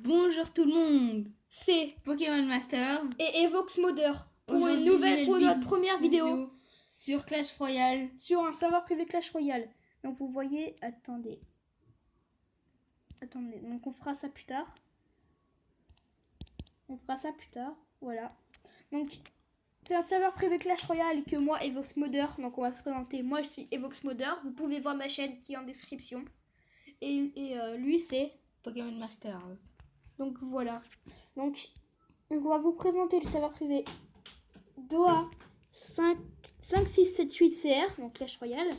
Bonjour tout le monde, C'est Pokémon Masters et Evox Modder pour Aujourd'hui, pour notre première vidéo sur Clash Royale sur un serveur privé Clash Royale. Donc vous voyez, attendez, donc on fera ça plus tard. Voilà. Donc c'est un serveur privé Clash Royale que moi, Evox Modder, donc on va se présenter. Moi je suis Evox Modder, vous pouvez voir ma chaîne qui est en description. Et lui c'est... Pokémon Masters. Donc voilà. Donc on va vous présenter le serveur privé Doha 5, 6, 7, 8 CR, donc Clash Royale.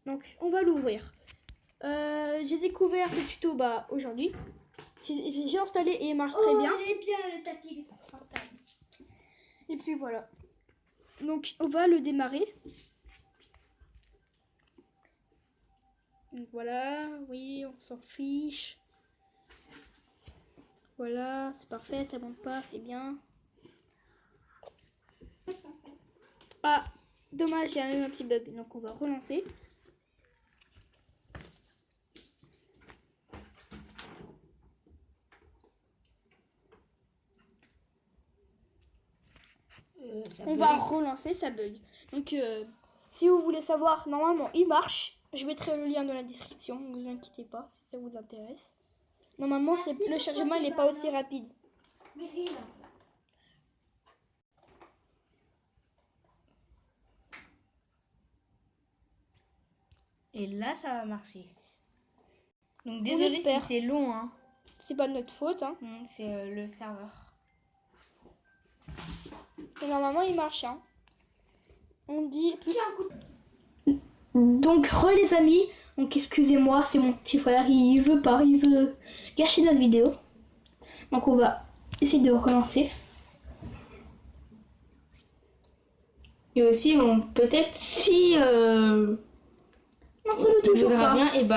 Donc on va l'ouvrir. J'ai découvert ce tuto aujourd'hui. J'ai installé et il marche très bien. Il est bien le tapis, il est confortable. Et puis voilà. Donc on va le démarrer. Donc voilà, oui, on s'en fiche. Voilà, c'est parfait, ça monte pas, c'est bien. Ah, dommage, il y a eu un petit bug, donc on va relancer. On va relancer, ça bug. Donc si vous voulez savoir, normalement il marche. Je mettrai le lien dans la description, ne vous inquiétez pas si ça vous intéresse. Normalement, le chargement n'est pas aussi rapide. Et là ça va marcher. Donc désolé si c'est long hein. C'est pas de notre faute hein. C'est le serveur. Et normalement il marche hein. On dit... Donc les amis, donc excusez-moi, c'est mon petit frère, il veut gâcher notre vidéo. Donc on va essayer de relancer. Et aussi peut-être si Non, ça veut toujours pas. bien, et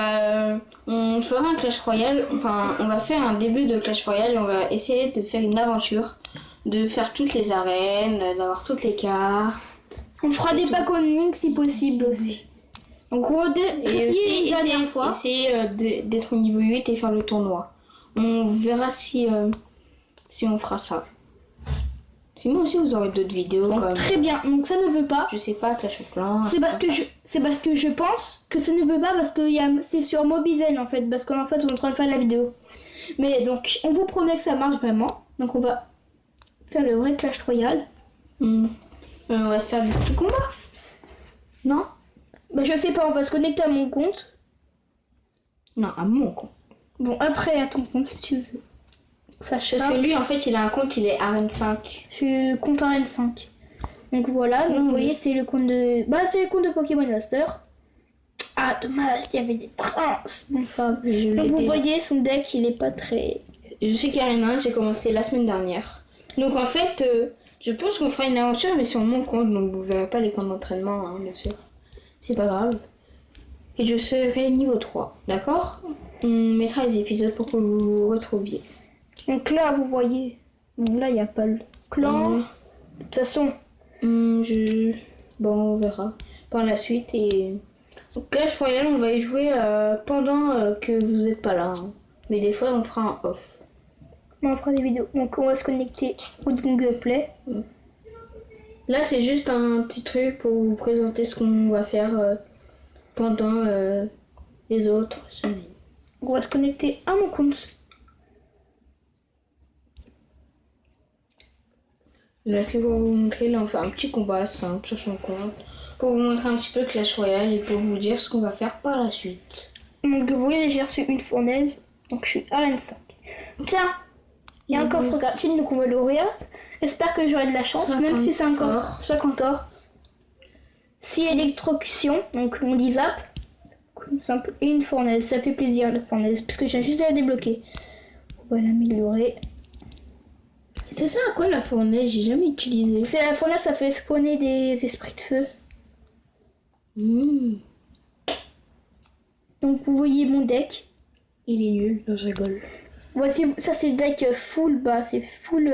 on fera un Clash Royale, enfin on va faire un début de Clash Royale et on va essayer de faire une aventure, de faire toutes les arènes, d'avoir toutes les cartes. On fera des packs en ligne si possible aussi. Donc on va essayer une dernière fois. Essayer d'être au niveau 8 et faire le tournoi. On verra si on fera ça. Sinon aussi vous aurez d'autres vidéos Donc, comme... très bien, donc ça ne veut pas. Je sais pas, Clash of Clans. C'est parce que je pense que ça ne veut pas parce que c'est sur Mobizen en fait. Parce qu'en fait on est en train de faire la vidéo. Mais donc on vous promet que ça marche vraiment. Donc on va faire le vrai Clash Royale. On va se faire des petits combats. Non? Je sais pas, on va se connecter à mon compte. Non, à mon compte. Bon, après à ton compte si tu veux. Parce que lui en fait il a un compte, il est Arène 5. Je suis compte Arène 5. Donc voilà, donc vous voyez c'est le compte de... c'est le compte de Pokémon Master. Ah dommage, il y avait des princes. Donc vous voyez son deck il est pas très... Je sais qu'Arène 1 j'ai commencé la semaine dernière. Donc en fait je pense qu'on fera une aventure mais sur mon compte. Donc vous verrez pas les comptes d'entraînement hein, bien sûr. C'est pas grave. Et je serai niveau 3, d'accord? On mettra les épisodes pour que vous vous retrouviez. Donc là, vous voyez, donc là, il n'y a pas le clan. De toute façon, on verra par la suite. Et donc Clash Royale, on va y jouer pendant que vous n'êtes pas là. Hein. Mais des fois, on fera un off. On fera des vidéos. Donc on va se connecter au Google Play. Là, c'est juste un petit truc pour vous présenter ce qu'on va faire pendant les autres semaines. On va se connecter à mon compte. Là, c'est pour vous montrer, là, on fait un petit combat simple sur son compte. Pour vous montrer un petit peu Clash Royale et pour vous dire ce qu'on va faire par la suite. Donc vous voyez, j'ai reçu une fournaise. Donc je suis Arène 5. Tiens, il y a un coffre gratuit, donc on va l'ouvrir. J'espère que j'aurai de la chance, même si c'est un coffre 50 or. Si électrocution, donc on dit zap. Simple. Et une fournaise, ça fait plaisir la fournaise, parce que j'ai juste à la débloquer. On va l'améliorer. C'est ça à quoi la fournaise? J'ai jamais utilisé. C'est la fournaise, ça fait spawner des esprits de feu. Donc vous voyez mon deck. Il est nul, non, je rigole. Voici, ça c'est le deck full, c'est full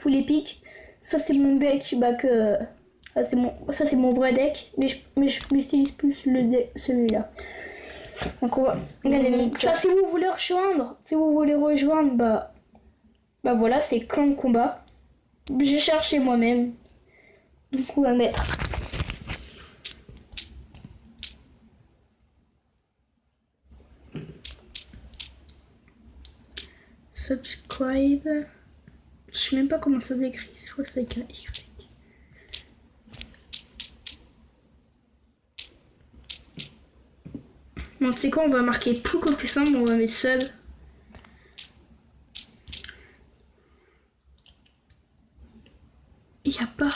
épique. Ça c'est mon deck, ça c'est mon vrai deck, mais je n'utilise plus celui-là. Donc on va regarder. Donc ça, si vous voulez rejoindre, bah voilà, c'est clan de combat. J'ai cherché moi-même. Donc on va mettre. Subscribe. Je sais même pas comment ça s'écrit. Je crois que c'est avec un Y. Bon, tu sais quoi, on va marquer plus qu'au plus simple, on va mettre sub. Il n'y a pas.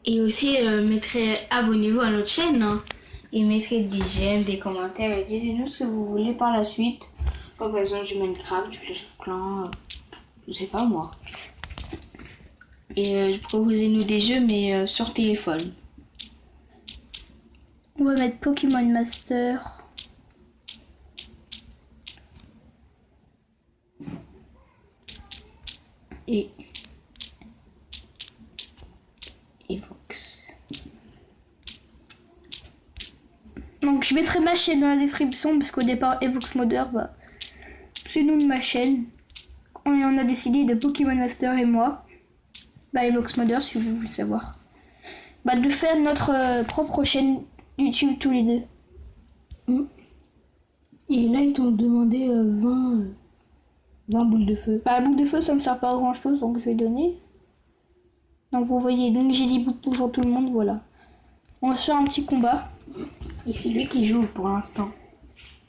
Et aussi, abonnez-vous à notre chaîne. Hein, et mettrez des j'aime, des commentaires. Et dites-nous ce que vous voulez par la suite. Comme par exemple du Minecraft, du Clash of Clans. Je sais pas moi. Et proposez-nous des jeux, mais sur téléphone. On va mettre Pokémon Master. Et Evox. Donc je mettrai ma chaîne dans la description parce qu'au départ Evox Modder, c'est le nom de ma chaîne. On a décidé de Pokémon Master et moi, Evox Modder si vous voulez savoir, de faire notre propre chaîne YouTube tous les deux. Et là ils t'ont demandé 20 boules de feu. La boule de feu ça me sert pas à grand chose donc je vais donner. Donc vous voyez, donc j'ai dit bonjour tout le monde, voilà. On va faire un petit combat. Et c'est lui qui joue pour l'instant.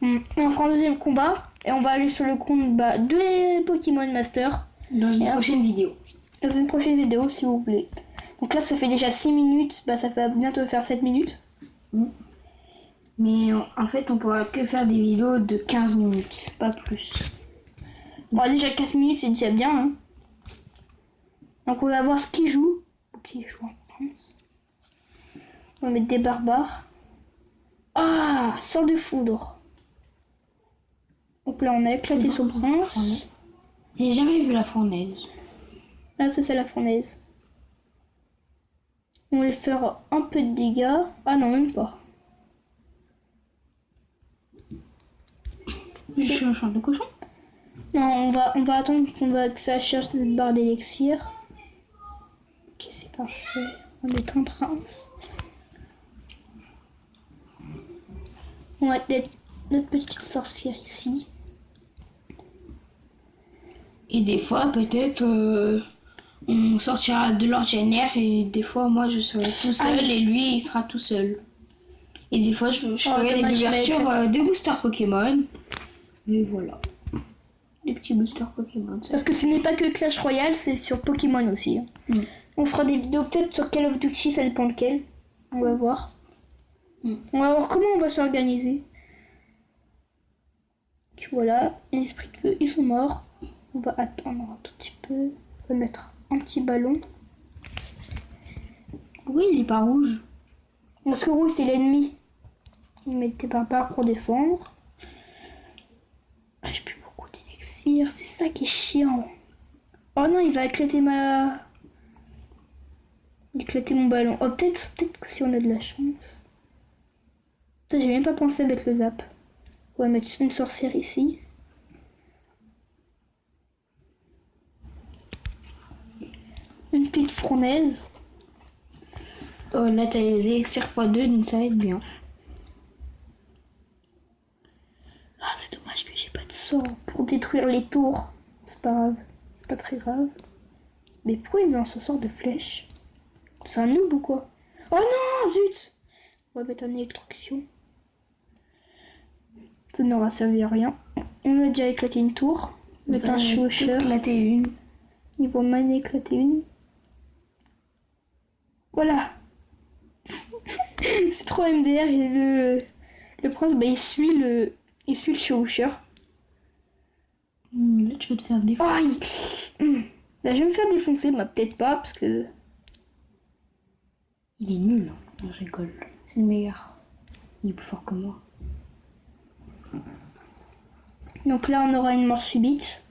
On fera un deuxième combat et on va aller sur le compte de Pokémon Master. Dans une prochaine vidéo. Dans une prochaine vidéo si vous voulez. Donc là ça fait déjà 6 minutes, ça fait bientôt faire 7 minutes. Mais en fait on pourra que faire des vidéos de 15 minutes, pas plus. Bon déjà 15 minutes c'est déjà bien. Hein. Donc on va voir ce qu'il joue. Qui joue en France. On va mettre des barbares. Ah, sort de foudre. Donc là on a éclaté son prince. J'ai jamais vu la fournaise. Là ça c'est la fournaise. On va lui faire un peu de dégâts. Ah non même pas. Je suis un champ de cochon. Non on va attendre que ça cherche notre barre d'élixir. Ok c'est parfait. On va mettre un prince. On va mettre notre petite sorcière ici. Et des fois, peut-être, on sortira de l'ordinaire et des fois, moi, je serai tout seul et lui, il sera tout seul. Et des fois, je ferai des ouvertures de boosters Pokémon. Et voilà. Des petits boosters Pokémon. Parce que ce n'est pas que Clash Royale, c'est sur Pokémon aussi. On fera des vidéos peut-être sur Call of Duty, ça dépend lequel. On va voir. On va voir comment on va s'organiser. Voilà, l'esprit de feu, ils sont morts. On va attendre un tout petit peu. On va mettre un petit ballon. Oui, il est pas rouge. Parce que rouge, c'est l'ennemi. On met des barbares pour défendre. J'ai plus beaucoup d'élixir, c'est ça qui est chiant. Oh non, il va éclater mon ballon. Oh, peut-être que si on a de la chance. J'ai même pas pensé à mettre le zap. On va mettre une sorcière ici. Une petite fournaise. Oh, là, t'as les élixirs x2, donc ça va être bien. Ah, c'est dommage que j'ai pas de sort pour détruire les tours. C'est pas grave. C'est pas très grave. Mais pourquoi il me lance un sort de flèche? C'est un noob ou quoi? Oh non, zut! On va mettre un électrocution. Ça n'aura servi à rien. On a déjà éclaté une tour. On va mettre un chevaucheur. Éclater une. Il va m'en éclater une. Voilà. C'est trop MDR et le prince, il suit le chevaucheur. Là, tu vas te faire défoncer. Là, je vais me faire défoncer, mais peut-être pas, parce que... Il est nul, hein. Non, je rigole. C'est le meilleur. Il est plus fort que moi. Donc là, on aura une mort subite.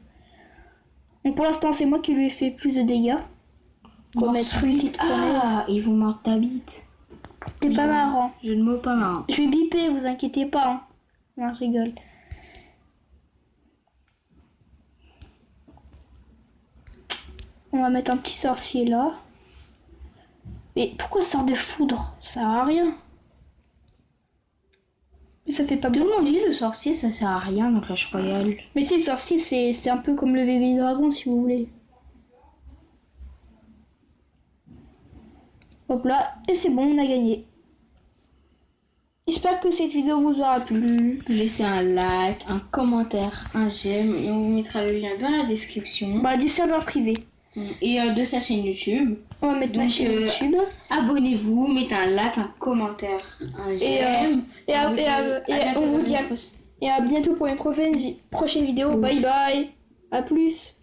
Donc pour l'instant, c'est moi qui lui ai fait plus de dégâts. On va mettre une petite fournaise. Ah, ils vont mordre ta bite. C'est pas marrant. Je ne mots pas marrant. Je vais biper, vous inquiétez pas. Hein. Non, je rigole. On va mettre un petit sorcier là. Mais pourquoi ça sort de foudre? Ça sert à rien. Mais ça fait pas Tout bon. le monde dit le sorcier, ça sert à rien dans Clash Royale. Mais si, le sorcier, c'est un peu comme le bébé dragon, si vous voulez. Hop là, et c'est bon, on a gagné. J'espère que cette vidéo vous aura plu. Laissez un like, un commentaire, un j'aime et on vous mettra le lien dans la description. Bah, du serveur privé. Et de sa chaîne YouTube. On va mettre ma Donc, chaîne YouTube. Abonnez-vous, mettez un like, un commentaire, un j'aime. On vous dit à bientôt pour une prochaine vidéo. Bye bye. À plus.